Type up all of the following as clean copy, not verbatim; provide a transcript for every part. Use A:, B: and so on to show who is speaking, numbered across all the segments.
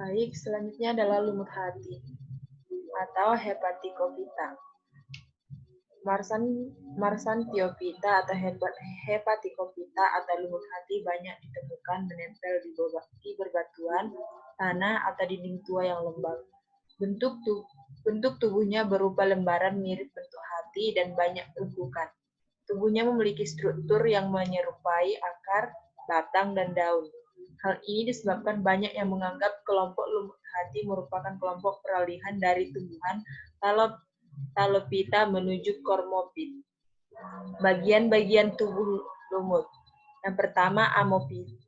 A: Baik, selanjutnya adalah lumut hati atau Hepaticophyta. Marsantiophyta atau Hepaticophyta atau lumut hati banyak ditemukan menempel di berbatuan, tanah, atau dinding tua yang lembab. Bentuk tubuhnya berupa lembaran mirip bentuk hati dan banyak lekukan. Tubuhnya memiliki struktur yang menyerupai akar, batang, dan daun. Hal ini disebabkan banyak yang menganggap kelompok lumut hati merupakan kelompok peralihan dari tumbuhan Talophyta menuju Cormophyta. Bagian-bagian tubuh lumut. Yang pertama,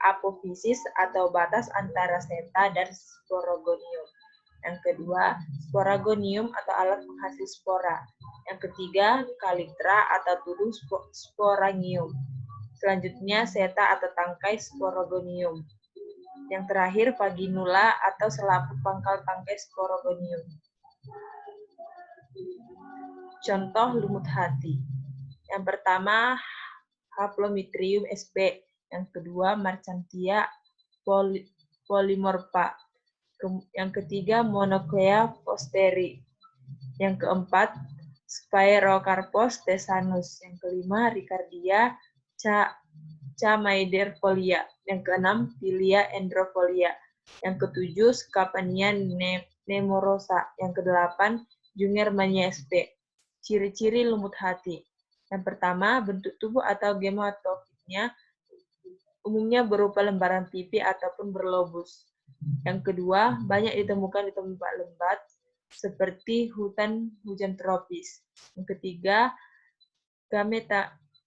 A: apofisis atau batas antara seta dan sporogonium. Yang kedua, sporagonium atau alat penghasil spora. Yang ketiga, kalyptra atau tudung sporangium. Selanjutnya, seta atau tangkai sporogonium. Yang terakhir, vaginula atau selaput pangkal tangkai sporogonium. Contoh lumut hati. Yang pertama, Haplometrium sp. Yang kedua, Marchantia polymorpha. Yang ketiga, Monocoea forsteri. Yang keempat, Sphaerocarpus thesanus. Yang kelima, Riccardia chamaiderfolia. Yang keenam, Pilia endrofolia. Yang ketujuh, Scapania nemorosa. Yang kedelapan, Jungermannia sp. Ciri-ciri lumut hati. Yang pertama, bentuk tubuh atau gematofitnya umumnya berupa lembaran pipi ataupun berlobus. Yang kedua, banyak ditemukan di tempat lembat seperti hujan tropis. Yang ketiga,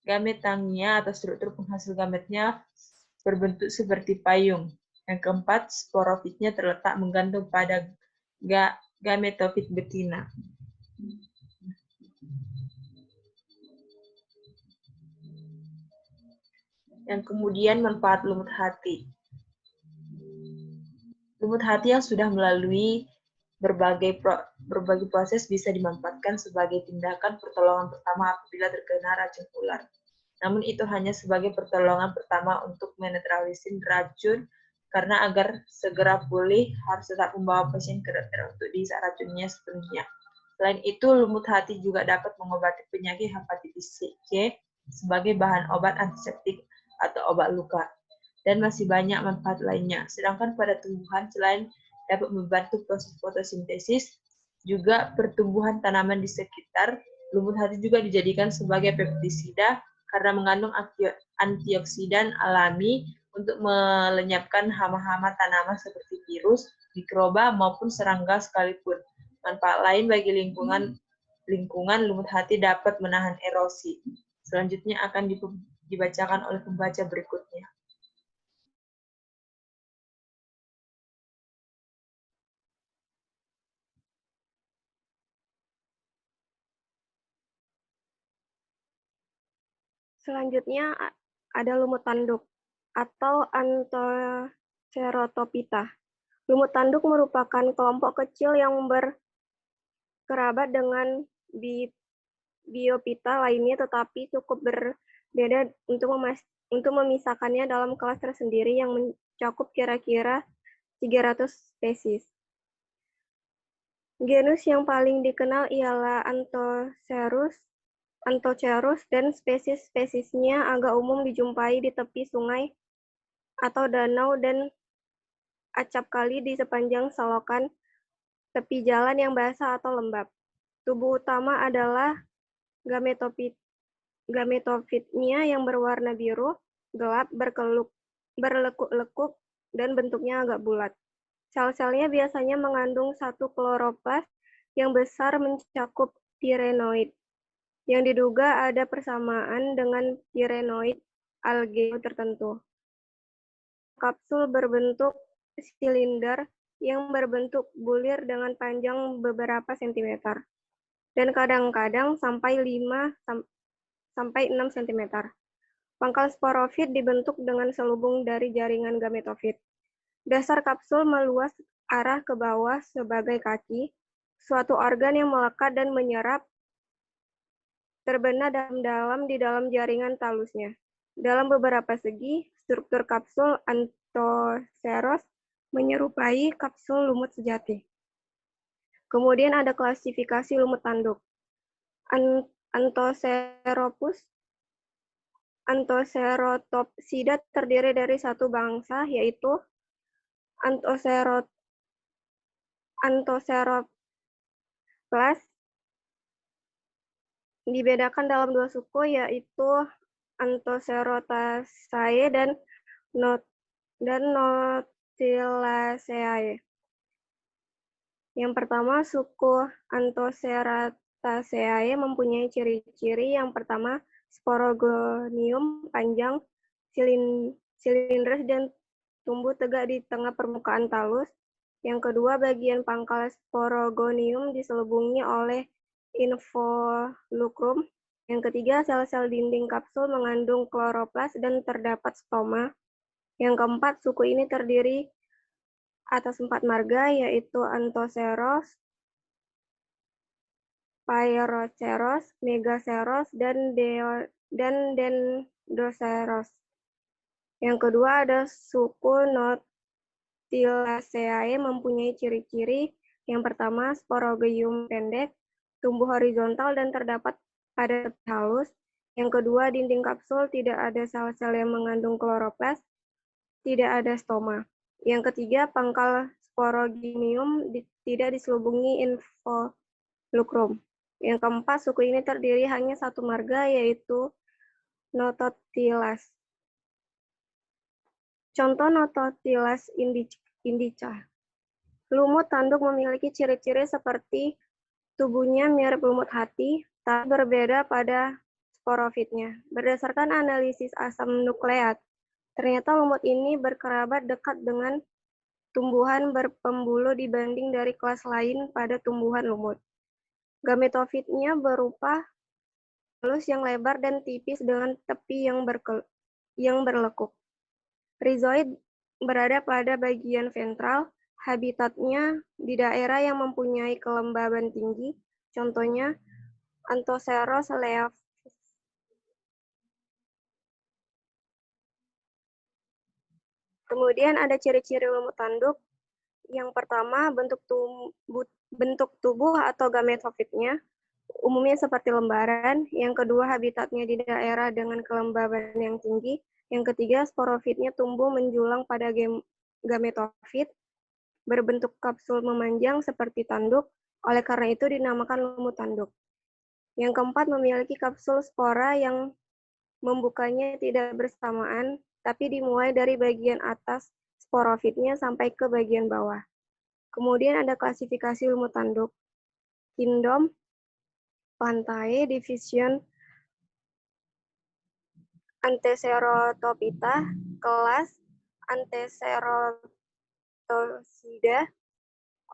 A: gametangia atau struktur penghasil gametnya berbentuk seperti payung. Yang keempat, sporofitnya terletak menggantung pada gametofit betina. Yang kemudian manfaat lumut hati. Lumut hati yang sudah melalui berbagai proses bisa dimanfaatkan sebagai tindakan pertolongan pertama apabila terkena racun ular. Namun itu hanya sebagai pertolongan pertama untuk menetralisir racun, karena agar segera pulih harus tetap membawa pasien ke dokter untuk dihisap racunnya sepenuhnya. Selain itu, lumut hati juga dapat mengobati penyakit hepatitis C sebagai bahan obat antiseptik atau obat luka, dan masih banyak manfaat lainnya. Sedangkan pada tumbuhan, selain dapat membantu proses fotosintesis, juga pertumbuhan tanaman di sekitar, lumut hati juga dijadikan sebagai pestisida karena mengandung antioksidan alami untuk melenyapkan hama-hama tanaman seperti virus, mikroba, maupun serangga sekalipun. Manfaat lain bagi lingkungan, lumut hati dapat menahan erosi. Selanjutnya akan dibacakan oleh pembaca berikutnya.
B: Selanjutnya ada lumut tanduk atau Anthocerotophyta. Lumut tanduk merupakan kelompok kecil yang berkerabat dengan biophyta lainnya, tetapi cukup berbeda untuk memisahkannya dalam kelas tersendiri yang mencakup kira-kira 300 spesies. Genus yang paling dikenal ialah Anthocerus, dan spesies-spesiesnya agak umum dijumpai di tepi sungai atau danau dan acap kali di sepanjang selokan tepi jalan yang basah atau lembab. Tubuh utama adalah gametofitnya yang berwarna biru gelap, berlekuk-lekuk, dan bentuknya agak bulat. Sel-selnya biasanya mengandung satu kloroplas yang besar mencakup pirenoid, yang diduga ada persamaan dengan pirenoid algae tertentu. Kapsul berbentuk silinder yang berbentuk bulir dengan panjang beberapa sentimeter, dan kadang-kadang sampai 6 cm. Pangkal sporofit dibentuk dengan selubung dari jaringan gametofit. Dasar kapsul meluas arah ke bawah sebagai kaki, suatu organ yang melekat dan menyerap terbenam dalam-dalam di dalam jaringan talusnya. Dalam beberapa segi, struktur kapsul Anthoceros menyerupai kapsul lumut sejati. Kemudian ada klasifikasi lumut tanduk. Anthoceratopsida terdiri dari satu bangsa, yaitu Anthoceroplast. Dibedakan dalam dua suku, yaitu Anthocerotaceae dan Nautilaceae. Yang pertama, suku Anthocerataceae mempunyai ciri-ciri yang pertama, sporogonium panjang, silindris dan tumbuh tegak di tengah permukaan talus. Yang kedua, bagian pangkal sporogonium diselubungi oleh involucrum. Yang ketiga, sel-sel dinding kapsul mengandung kloroplas dan terdapat stoma. Yang keempat, suku ini terdiri atas 4 marga, yaitu Anthoceros, Pairoceros, Megaceros, dan Dendroceros. Yang kedua ada suku Nautilaceae mempunyai ciri-ciri yang pertama, sporogium pendek, tumbuh horizontal dan terdapat pada tepi halus. Yang kedua, dinding kapsul tidak ada sel-sel yang mengandung kloroplas, tidak ada stoma. Yang ketiga, pangkal sporogonium tidak diselubungi involucrum. Yang keempat, suku ini terdiri hanya satu marga, yaitu Nototilas. Contoh Nototilas indica. Lumut tanduk memiliki ciri-ciri seperti tubuhnya mirip lumut hati, tapi berbeda pada sporofitnya. Berdasarkan analisis asam nukleat, ternyata lumut ini berkerabat dekat dengan tumbuhan berpembuluh dibanding dari kelas lain pada tumbuhan lumut. Gametofitnya berupa halus yang lebar dan tipis dengan tepi yang berlekuk. Rhizoid berada pada bagian ventral, habitatnya di daerah yang mempunyai kelembaban tinggi, contohnya Anthoceros leaphis. Kemudian ada ciri-ciri lumut tanduk. Yang pertama, bentuk tubuh atau gametofitnya umumnya seperti lembaran. Yang kedua, habitatnya di daerah dengan kelembaban yang tinggi. Yang ketiga, sporofitnya tumbuh menjulang pada gametofit, berbentuk kapsul memanjang seperti tanduk, oleh karena itu dinamakan lumut tanduk. Yang keempat, memiliki kapsul spora yang membukanya tidak bersamaan, tapi dimulai dari bagian atas sporofitnya sampai ke bagian bawah. Kemudian ada klasifikasi lumut tanduk. Kingdom, Pantae, Division Anthocerotopita, kelas Anthocerotopsida,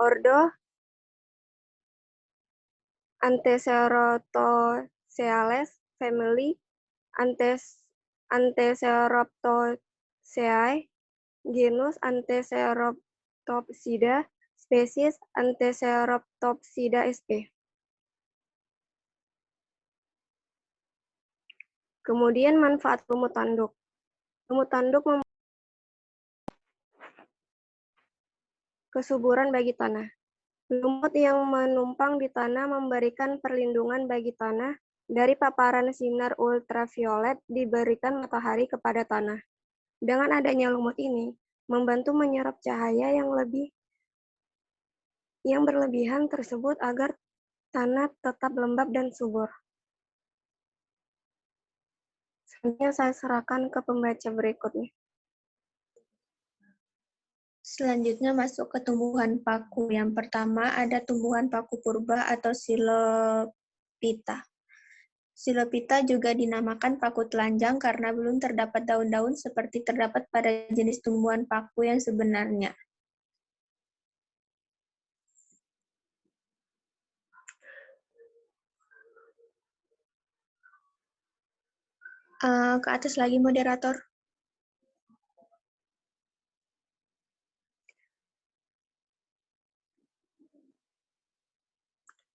B: ordo Anthocerotoceales, family Anthoceroptoceae, genus Anthoceroptopsida, spesies Anthoceroptopsida sp. Kemudian manfaat lumut tanduk. Lumut tanduk kesuburan bagi tanah. Lumut yang menumpang di tanah memberikan perlindungan bagi tanah dari paparan sinar ultraviolet diberikan matahari kepada tanah. Dengan adanya lumut ini, membantu menyerap cahaya yang berlebihan tersebut agar tanah tetap lembab dan subur. Selanjutnya saya serahkan ke pembaca berikutnya.
C: Selanjutnya masuk ke tumbuhan paku. Yang pertama ada tumbuhan paku purba atau Psilophyta. Psilophyta juga dinamakan paku telanjang karena belum terdapat daun-daun seperti terdapat pada jenis tumbuhan paku yang sebenarnya. Ke atas lagi, moderator.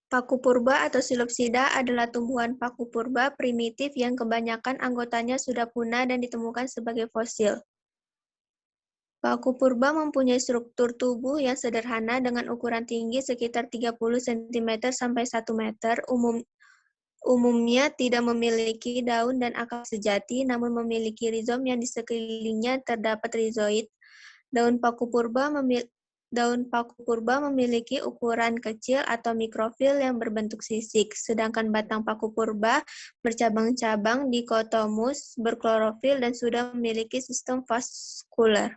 C: Paku purba atau Psilopsida adalah tumbuhan paku purba primitif yang kebanyakan anggotanya sudah punah dan ditemukan sebagai fosil. Paku purba mempunyai struktur tubuh yang sederhana dengan ukuran tinggi sekitar 30 cm sampai 1 meter. Umumnya tidak memiliki daun dan akar sejati, namun memiliki rizom yang di sekelilingnya terdapat rizoid. Daun paku purba memiliki ukuran kecil atau mikrofil yang berbentuk sisik, sedangkan batang paku purba bercabang-cabang dikotomus, berklorofil, dan sudah memiliki sistem vaskular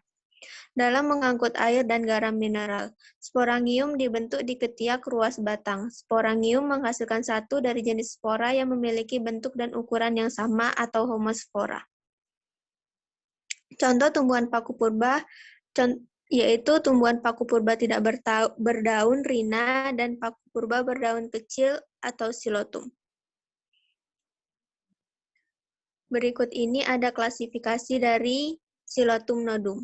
C: dalam mengangkut air dan garam mineral. Sporangium dibentuk di ketiak ruas batang. Sporangium menghasilkan satu dari jenis spora yang memiliki bentuk dan ukuran yang sama atau homospora. Contoh tumbuhan paku purba yaitu tumbuhan paku purba tidak berdaun, rina, dan paku purba berdaun kecil atau silotum. Berikut ini ada klasifikasi dari Silotum nodum.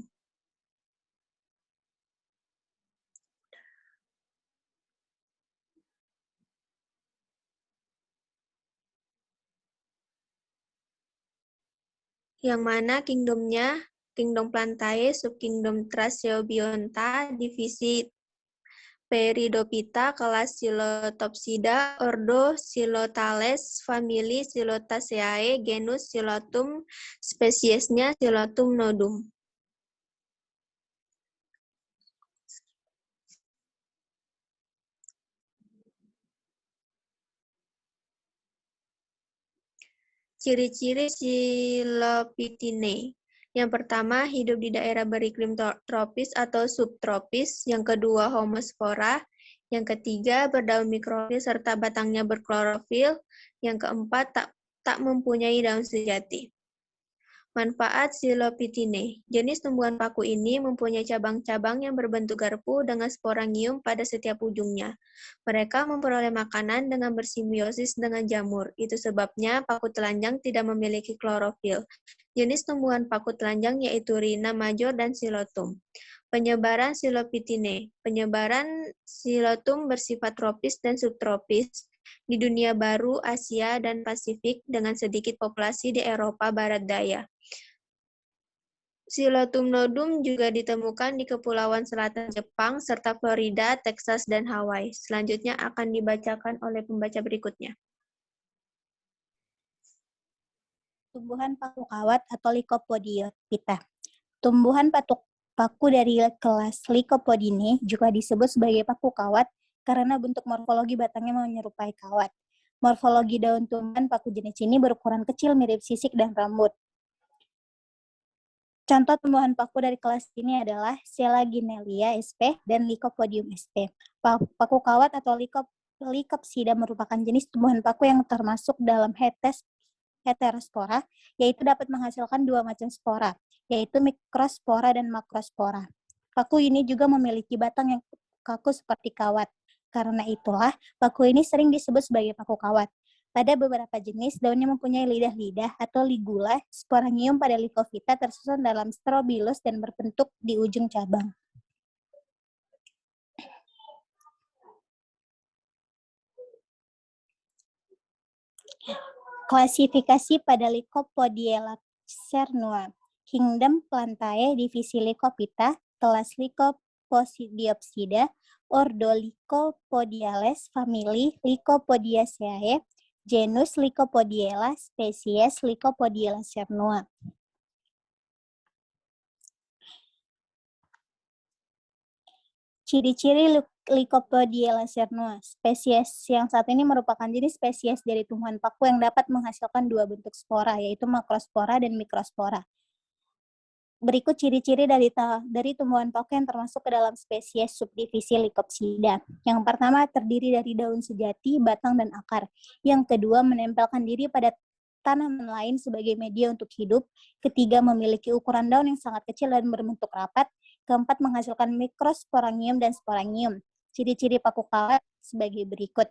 C: Yang mana kingdomnya, kingdom Plantae, subkingdom Tracheobionta, divisi Peridophyta, kelas Silotopsida, ordo Silotales, famili Silotaceae, genus Silotum, spesiesnya Silotum nodum. Ciri-ciri Silophytinae. Yang pertama, hidup di daerah beriklim tropis atau subtropis. Yang kedua, homospora. Yang ketiga, berdaun mikrofil serta batangnya berklorofil. Yang keempat, tak mempunyai daun sejati. Manfaat Silophytinae. Jenis tumbuhan paku ini mempunyai cabang-cabang yang berbentuk garpu dengan sporangium pada setiap ujungnya. Mereka memperoleh makanan dengan bersimbiosis dengan jamur. Itu sebabnya paku telanjang tidak memiliki klorofil. Jenis tumbuhan paku telanjang yaitu Rina major dan Silotum. Penyebaran Silophytinae. Penyebaran Silotum bersifat tropis dan subtropis di dunia baru, Asia, dan Pasifik dengan sedikit populasi di Eropa Barat Daya. Silotum nodum juga ditemukan di Kepulauan Selatan Jepang, serta Florida, Texas, dan Hawaii. Selanjutnya akan dibacakan oleh pembaca berikutnya.
D: Tumbuhan paku kawat atau Lycopodiota. Tumbuhan paku dari kelas Lycopodinae juga disebut sebagai paku kawat karena bentuk morfologi batangnya menyerupai kawat. Morfologi daun tumbuhan paku jenis ini berukuran kecil mirip sisik dan rambut. Contoh tumbuhan paku dari kelas ini adalah Selaginellia sp. dan Lycopodium sp. Paku kawat atau Lycopsida merupakan jenis tumbuhan paku yang termasuk dalam heterospora, yaitu dapat menghasilkan dua macam spora, yaitu mikrospora dan makrospora. Paku ini juga memiliki batang yang kaku seperti kawat. Karena itulah, paku ini sering disebut sebagai paku kawat. Pada beberapa jenis, daunnya mempunyai lidah-lidah atau ligula. Sporangium pada Lycophyta tersusun dalam strobilus dan berbentuk di ujung cabang. Klasifikasi pada Lycopodiella cernua. Kingdom Plantae, divisi Lycophyta, kelas Lycopodiopsida, ordo Lycopodiales, famili Lycopodiaceae, genus Lycopodiella, spesies Lycopodiella cernua. Ciri-ciri Lycopodiella cernua. Spesies yang saat ini merupakan jenis spesies dari tumbuhan paku yang dapat menghasilkan dua bentuk spora, yaitu makrospora dan mikrospora. Berikut ciri-ciri dari tumbuhan paku yang termasuk ke dalam spesies subdivisi Lycopsida. Yang pertama, terdiri dari daun sejati, batang, dan akar. Yang kedua, menempelkan diri pada tanaman lain sebagai media untuk hidup. Ketiga, memiliki ukuran daun yang sangat kecil dan berbentuk rapat. Keempat, menghasilkan mikrosporangium dan sporangium. Ciri-ciri paku kawat sebagai berikut.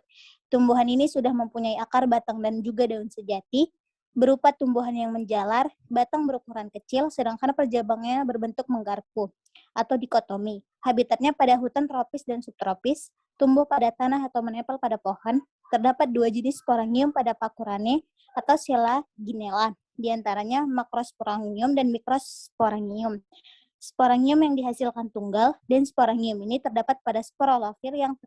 D: Tumbuhan ini sudah mempunyai akar, batang, dan juga daun sejati. Berupa tumbuhan yang menjalar, batang berukuran kecil, sedangkan perjabangnya berbentuk menggarpu atau dikotomi. Habitatnya pada hutan tropis dan subtropis, tumbuh pada tanah atau menempel pada pohon. Terdapat dua jenis sporangium pada Pacuranae atau Selaginella, di antaranya makrosporangium dan mikrosporangium. Sporangium yang dihasilkan tunggal, dan sporangium ini terdapat pada sporolofir yang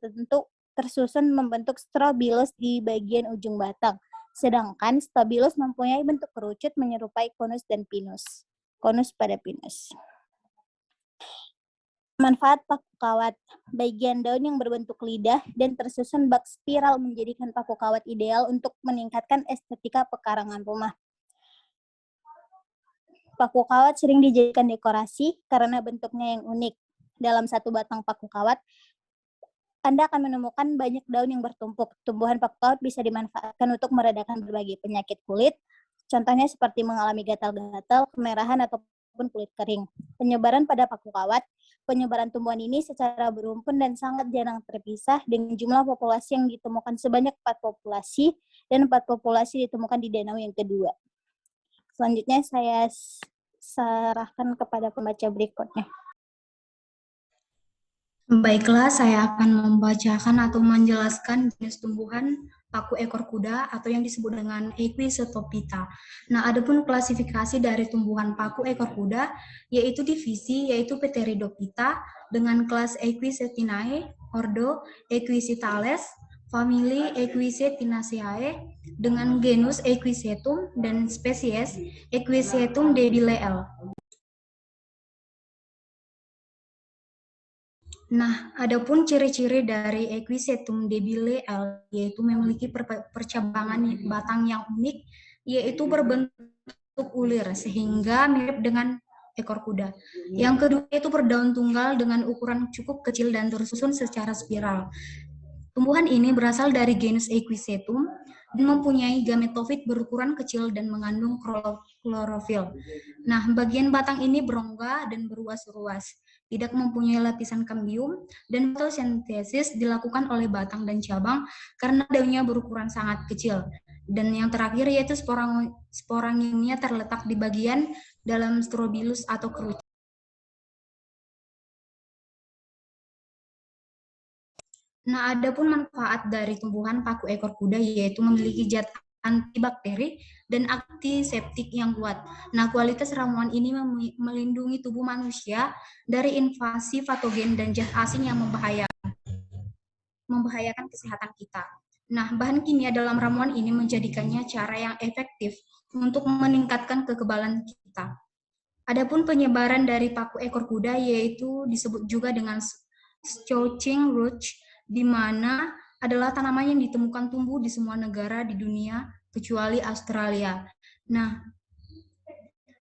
D: tersusun membentuk strobilus di bagian ujung batang. Sedangkan stabilus mempunyai bentuk kerucut menyerupai konus dan pinus. Konus pada pinus. Manfaat paku kawat. Bagian daun yang berbentuk lidah dan tersusun bak spiral menjadikan paku kawat ideal untuk meningkatkan estetika pekarangan rumah. Paku kawat sering dijadikan dekorasi karena bentuknya yang unik. Dalam satu batang paku kawat, Anda akan menemukan banyak daun yang bertumpuk. Tumbuhan paku kawat bisa dimanfaatkan untuk meredakan berbagai penyakit kulit, contohnya seperti mengalami gatal-gatal, kemerahan, ataupun kulit kering. Penyebaran pada paku kawat, penyebaran tumbuhan ini secara berumpun dan sangat jarang terpisah dengan jumlah populasi yang ditemukan sebanyak 4 populasi, dan 4 populasi ditemukan di danau yang kedua. Selanjutnya saya serahkan kepada pembaca berikutnya.
E: Baiklah, saya akan membacakan atau menjelaskan jenis tumbuhan paku ekor kuda atau yang disebut dengan Equisetophyta. Nah, adapun klasifikasi dari tumbuhan paku ekor kuda yaitu divisi yaitu Pteridophyta dengan kelas Equisetinae, ordo Equisitales, famili Equisetinaceae dengan genus Equisetum dan spesies Equisetum debileal. Nah, adapun ciri-ciri dari Equisetum debileal yaitu memiliki percabangan batang yang unik, yaitu berbentuk ulir sehingga mirip dengan ekor kuda. Yang kedua itu berdaun tunggal dengan ukuran cukup kecil dan tersusun secara spiral. Tumbuhan ini berasal dari genus Equisetum dan mempunyai gametofit berukuran kecil dan mengandung klorofil. Nah, bagian batang ini berongga dan beruas-ruas, tidak mempunyai lapisan kambium, dan fotosintesis dilakukan oleh batang dan cabang karena daunnya berukuran sangat kecil. Dan yang terakhir yaitu sporangiumnya terletak di bagian dalam strobilus atau kerucut. Nah, adapun manfaat dari tumbuhan paku ekor kuda yaitu memiliki zat antibakteri dan antiseptik yang kuat. Nah, kualitas ramuan ini melindungi tubuh manusia dari invasi patogen dan zat asing yang membahayakan kesehatan kita. Nah, bahan kimia dalam ramuan ini menjadikannya cara yang efektif untuk meningkatkan kekebalan kita. Adapun penyebaran dari paku ekor kuda yaitu disebut juga dengan scorching rouge, di mana adalah tanaman yang ditemukan tumbuh di semua negara di dunia kecuali Australia. Nah,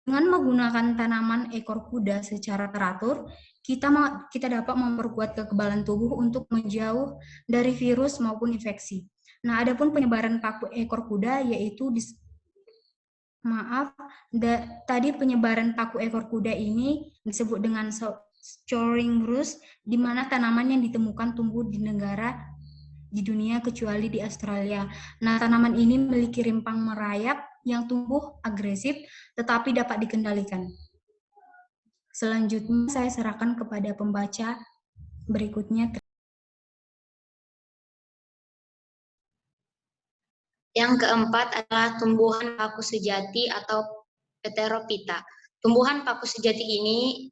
E: dengan menggunakan tanaman ekor kuda secara teratur, kita dapat memperkuat kekebalan tubuh untuk menjauh dari virus maupun infeksi. Nah, adapun penyebaran paku ekor kuda yaitu tadi penyebaran paku ekor kuda ini disebut dengan scorching rouge, di mana tanaman yang ditemukan tumbuh di negara di dunia kecuali di Australia. Nah, tanaman ini memiliki rimpang merayap yang tumbuh agresif tetapi dapat dikendalikan. Selanjutnya saya serahkan kepada pembaca berikutnya.
F: Yang keempat adalah tumbuhan paku sejati atau Pterophyta. Tumbuhan paku sejati ini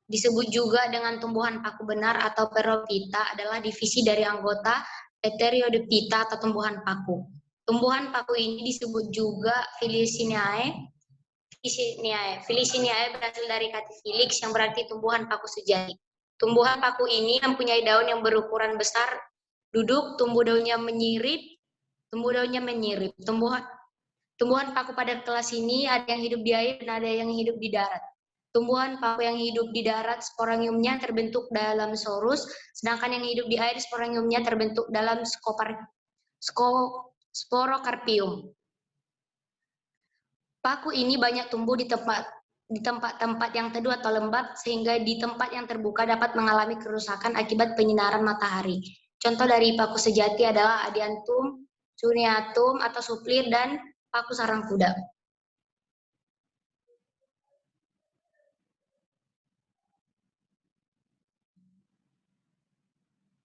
F: disebut juga dengan tumbuhan paku benar atau Pterophyta adalah divisi dari anggota Pteriodophyta atau tumbuhan paku. Tumbuhan paku ini disebut juga Feliciniae. Feliciniae berasal dari kata felix yang berarti tumbuhan paku sejati. Tumbuhan paku ini mempunyai daun yang berukuran besar, duduk, tumbuh daunnya menyirip. Tumbuhan paku pada kelas ini ada yang hidup di air dan ada yang hidup di darat. Tumbuhan paku yang hidup di darat sporangiumnya terbentuk dalam sorus, sedangkan yang hidup di air sporangiumnya terbentuk dalam sporokarpium. Paku ini banyak tumbuh di tempat-tempat yang teduh atau lembab, sehingga di tempat yang terbuka dapat mengalami kerusakan akibat penyinaran matahari. Contoh dari paku sejati adalah Adiantum, Suniatum atau suplir, dan paku sarang kuda.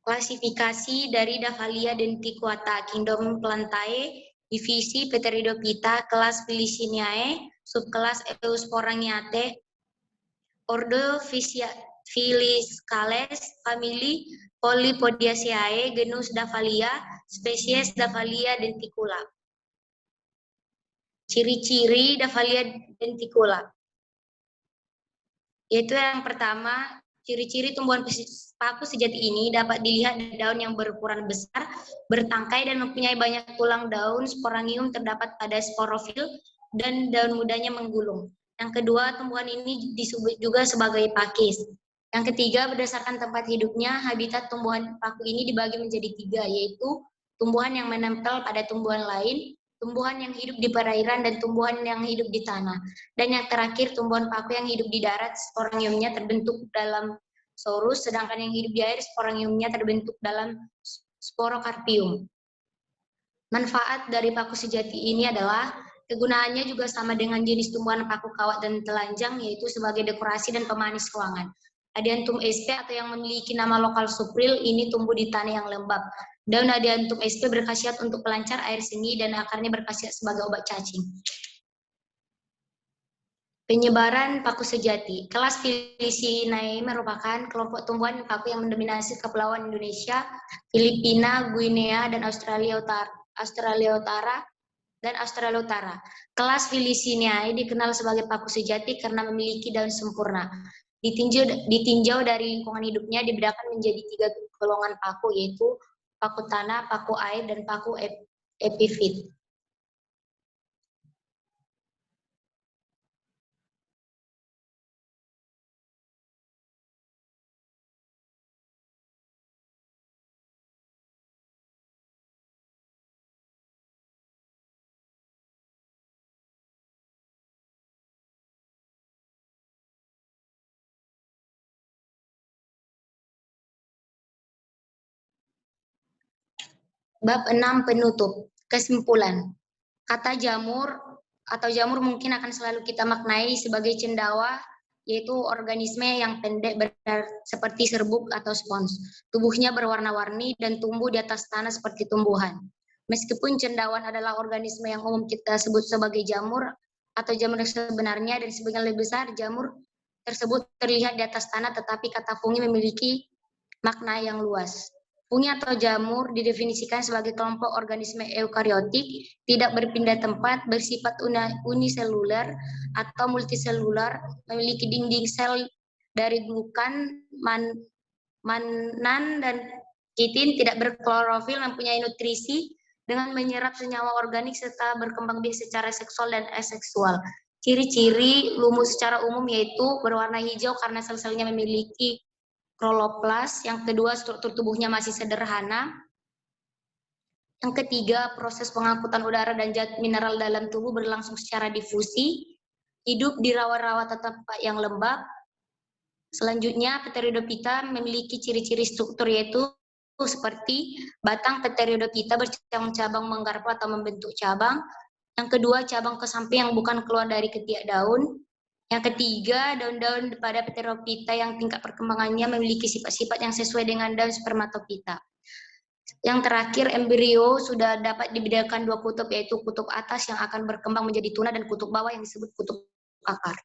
F: Klasifikasi dari Dahlia denticulata, kingdom Plantae, divisi Pteridophyta, kelas Feliciniae, subkelas Eusporangiaceae, Ordo Filiscales, famili Polypodiaceae, genus Davalia, spesies Davalia denticula. Ciri-ciri Davalia denticula. Yaitu yang pertama, ciri-ciri tumbuhan paku sejati ini dapat dilihat dari daun yang berukuran besar, bertangkai dan mempunyai banyak tulang daun. Sporangium terdapat pada sporofil dan daun mudanya menggulung. Yang kedua, tumbuhan ini disebut juga sebagai pakis. Yang ketiga, berdasarkan tempat hidupnya, habitat tumbuhan paku ini dibagi menjadi 3, yaitu tumbuhan yang menempel pada tumbuhan lain, tumbuhan yang hidup di perairan, dan tumbuhan yang hidup di tanah. Dan yang terakhir, tumbuhan paku yang hidup di darat, sporangiumnya terbentuk dalam sorus, sedangkan yang hidup di air, sporangiumnya terbentuk dalam sporokarpium. Manfaat dari paku sejati ini adalah kegunaannya juga sama dengan jenis tumbuhan paku kawat dan telanjang, yaitu sebagai dekorasi dan pemanis ruangan. Adiantum sp atau yang memiliki nama lokal supril ini tumbuh di tanah yang lembab. Daun Adiantum sp berkhasiat untuk pelancar air seni dan akarnya berkhasiat sebagai obat cacing. Penyebaran paku sejati. Kelas Filicinae merupakan kelompok tumbuhan paku yang mendominasi kepulauan Indonesia, Filipina, Guinea, dan Australia Utara. Kelas Filicinae dikenal sebagai paku sejati karena memiliki daun sempurna. Ditinjau dari lingkungan hidupnya dibedakan menjadi 3 golongan paku, yaitu paku tanah, paku air, dan paku epifit. Bab 6 penutup. Kesimpulan. Kata jamur atau jamur mungkin akan selalu kita maknai sebagai cendawa, yaitu organisme yang pendek benar seperti serbuk atau spons. Tubuhnya berwarna-warni dan tumbuh di atas tanah seperti tumbuhan. Meskipun cendawan adalah organisme yang umum kita sebut sebagai jamur atau jamur sebenarnya, dan sebagian lebih besar jamur tersebut terlihat di atas tanah, tetapi kata fungi memiliki makna yang luas. Fungi atau jamur didefinisikan sebagai kelompok organisme eukariotik, tidak berpindah tempat, bersifat uniseluler atau multiselular, memiliki dinding sel dari glukan, mannan, dan kitin, tidak berklorofil, mempunyai nutrisi dengan menyerap senyawa organik, serta berkembang biak secara seksual dan aseksual. Ciri-ciri lumut secara umum yaitu berwarna hijau karena sel-selnya memiliki kloroplas. Yang kedua, struktur tubuhnya masih sederhana. Yang ketiga, proses pengangkutan udara dan zat mineral dalam tubuh berlangsung secara difusi. Hidup di rawa-rawa tempat yang lembab. Selanjutnya, Pteriodopita memiliki ciri-ciri struktur yaitu seperti batang Pteriodopita bercabang-cabang menggarpu atau membentuk cabang. Yang kedua, cabang ke samping yang bukan keluar dari ketiak daun. Yang ketiga, daun-daun pada Pteropita yang tingkat perkembangannya memiliki sifat-sifat yang sesuai dengan daun spermatopita. Yang terakhir, embrio sudah dapat dibedakan 2 kutub, yaitu kutub atas yang akan berkembang menjadi tuna dan kutub bawah yang disebut kutub akar.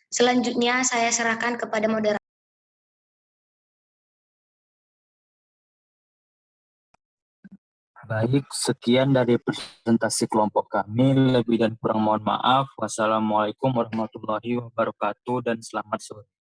F: Selanjutnya saya serahkan kepada moderator.
G: Baik, sekian dari presentasi kelompok kami. Lebih dan kurang mohon maaf. Wassalamualaikum warahmatullahi wabarakatuh dan selamat sore.